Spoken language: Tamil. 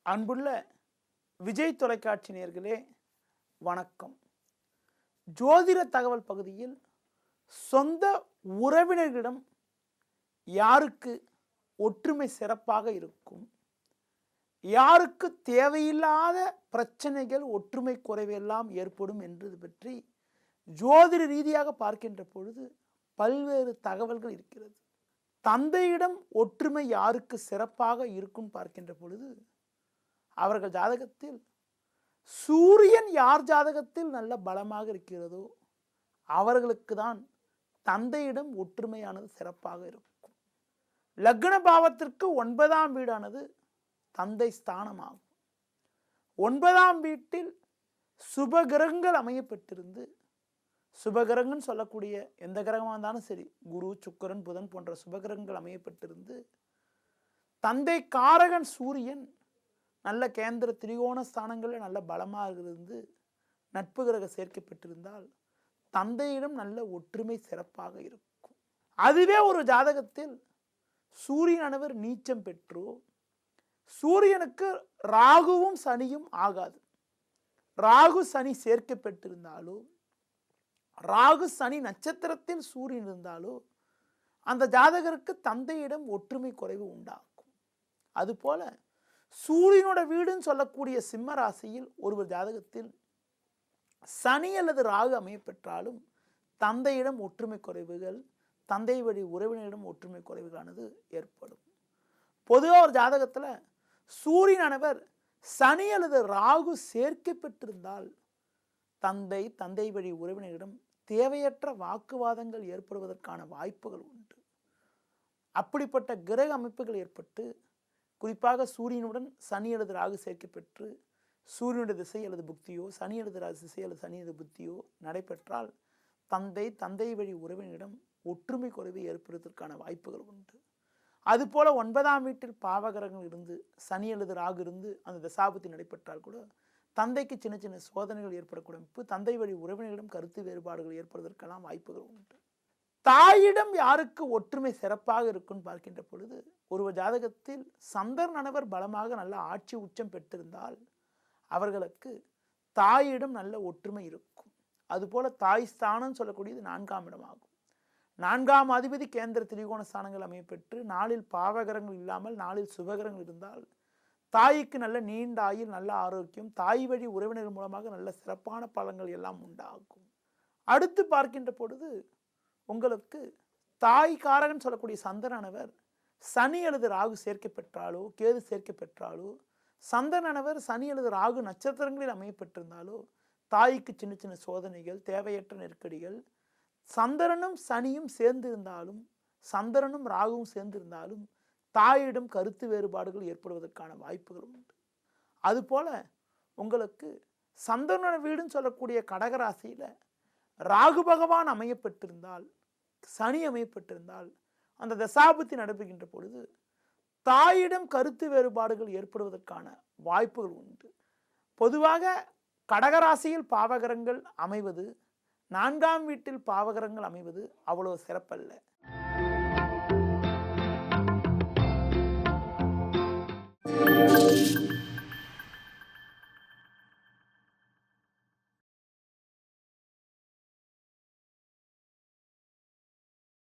அன்புள்ள விஜய் தொலைக்காட்சி நேயர்களே வணக்கம். ஜோதிட தகவல் பகுதியில் சொந்த உறவினர்களிடம் யாருக்கு ஒற்றுமை சிறப்பாக இருக்கும், யாருக்கு தேவையில்லாத பிரச்சனைகள் ஒற்றுமை குறைவெல்லாம் ஏற்படும் என்பது பற்றி ஜோதிட ரீதியாக பார்க்கின்ற பொழுது பல்வேறு தகவல்கள் இருக்கிறது. தந்தையிடம் ஒற்றுமை யாருக்கு சிறப்பாக இருக்கும் பார்க்கின்ற பொழுது அவர்கள் ஜாதகத்தில் சூரியன் யார் ஜாதகத்தில் நல்ல பலமாக இருக்கிறதோ அவர்களுக்கு தான் தந்தையிடம் ஒற்றுமையானது சிறப்பாக இருக்கும். லக்ன பாவத்திற்கு 9ஆம் வீடானது தந்தை ஸ்தானமாகும். 9ஆம் வீட்டில் சுபகிரகங்கள் அமையப்பட்டிருந்து, சுபகிரகம்னு சொல்லக்கூடிய எந்த கிரகமாக இருந்தாலும் சரி, குரு சுக்கிரன் புதன் போன்ற சுபகிரகங்கள் அமையப்பட்டிருந்து, தந்தை காரகன் சூரியன் நல்ல கேந்திர திரிகோண ஸ்தானங்களில் நல்ல பலமாக இருந்து நட்பு கிரக சேர்க்கப்பட்டிருந்தால் தந்தையிடம் நல்ல ஒற்றுமை சிறப்பாக இருக்கும். அதுவே ஒரு ஜாதகத்தில் சூரியனானவர் நீச்சம் பெற்றோ, சூரியனுக்கு ராகுவும் சனியும் ஆகாது, ராகு சனி சேர்க்கப்பட்டிருந்தாலோ, ராகு சனி நட்சத்திரத்தில் சூரியன் இருந்தாலோ அந்த ஜாதகருக்கு தந்தையிடம் ஒற்றுமை குறைவு உண்டாகும். அதுபோல சூரியனோட வீடுன்னு சொல்லக்கூடிய சிம்ம ராசியில் ஒருவர் ஜாதகத்தில் சனி அல்லது ராகு அமையப்பெற்றாலும் தந்தையிடம் ஒற்றுமை குறைவுகள், தந்தை வழி உறவினரிடம் ஒற்றுமை குறைவுகளானது ஏற்படும். பொதுவாக ஒரு ஜாதகத்தில் சூரியனானவர் சனி அல்லது ராகு சேர்க்கப்பட்டிருந்தால் தந்தை வழி உறவினரிடம் தேவையற்ற வாக்குவாதங்கள் ஏற்படுவதற்கான வாய்ப்புகள் உண்டு. அப்படிப்பட்ட கிரக அமைப்புகள் ஏற்பட்டு, குறிப்பாக சூரியனுடன் சனி அல்லது ராகு சேர்க்கப்பெற்று சூரியனுடைய திசை அல்லது புக்தியோ, சனி அல்லது ராகு திசை அல்லது சனி அல்லது புத்தியோ நடைபெற்றால் தந்தை வழி உறவினரிடம் ஒற்றுமை குறைவு ஏற்படுவதற்கான வாய்ப்புகள் உண்டு. அதுபோல 9ஆம் வீட்டில் பாவகிரகங்கள் இருந்து சனி அல்லது ராகு இருந்து அந்த தசாபுத்தி நடைபெற்றால் கூட தந்தைக்கு சின்ன சின்ன சோதனைகள் ஏற்படக்கூடிய அமைப்பு, தந்தை வழி உறவினரிடம் கருத்து வேறுபாடுகள் ஏற்படுவதற்கெல்லாம் வாய்ப்புகள் உண்டு. தாயிடம் யாருக்கு ஒற்றுமை சிறப்பாக இருக்குன்னு பார்க்கின்ற பொழுது ஒரு ஜாதகத்தில் சந்திரனானவர் பலமாக நல்ல ஆட்சி உச்சம் பெற்றிருந்தால் அவர்களுக்கு தாயிடம் நல்ல ஒற்றுமை இருக்கும். அதுபோல தாய் ஸ்தானம் சொல்லக்கூடியது 4ஆம் இடமாகும். 4ஆம் அதிபதி கேந்திர திரிகோண ஸ்தானங்கள் அமையப்பெற்று நாளில் பாவகரங்கள் இல்லாமல் நாளில் சுபகரங்கள் இருந்தால் தாய்க்கு நல்ல நீண்ட ஆயுள், நல்ல ஆரோக்கியம், தாய் வழி உறவினர் மூலமாக நல்ல சிறப்பான பலன்கள் எல்லாம் உண்டாகும். அடுத்து பார்க்கின்ற பொழுது உங்களுக்கு தாய் காரகன் சொல்லக்கூடிய சந்திரனானவர் சனி அல்லது ராகு சேர்க்கப்பெற்றாலோ, கேது சேர்க்கப்பெற்றாலோ, சந்திரனானவர் சனி அல்லது ராகு நட்சத்திரங்களில் அமையப்பட்டிருந்தாலோ தாய்க்கு சின்ன சின்ன சோதனைகள், தேவையற்ற நெருக்கடிகள், சந்திரனும் சனியும் சேர்ந்திருந்தாலும், சந்திரனும் ராகுவும் சேர்ந்திருந்தாலும் தாயிடம் கருத்து வேறுபாடுகள் ஏற்படுவதற்கான வாய்ப்புகள் உண்டு. அதுபோல உங்களுக்கு சந்திரனோட வீடுன்னு சொல்லக்கூடிய கடகராசியில் ராகு பகவான் அமையப்பட்டிருந்தால், சனி அமையப்பட்டிருந்தால் அந்த தசாபுத்தி நடைபெறுகின்ற பொழுது தாயிடம் கருத்து வேறுபாடுகள் ஏற்படுவதற்கான வாய்ப்புகள் உண்டு. பொதுவாக கடகராசியில் பாவகரங்கள் அமைவது, 4ஆம் வீட்டில் பாவகரங்கள் அமைவது அவ்வளவு சிறப்பல்ல.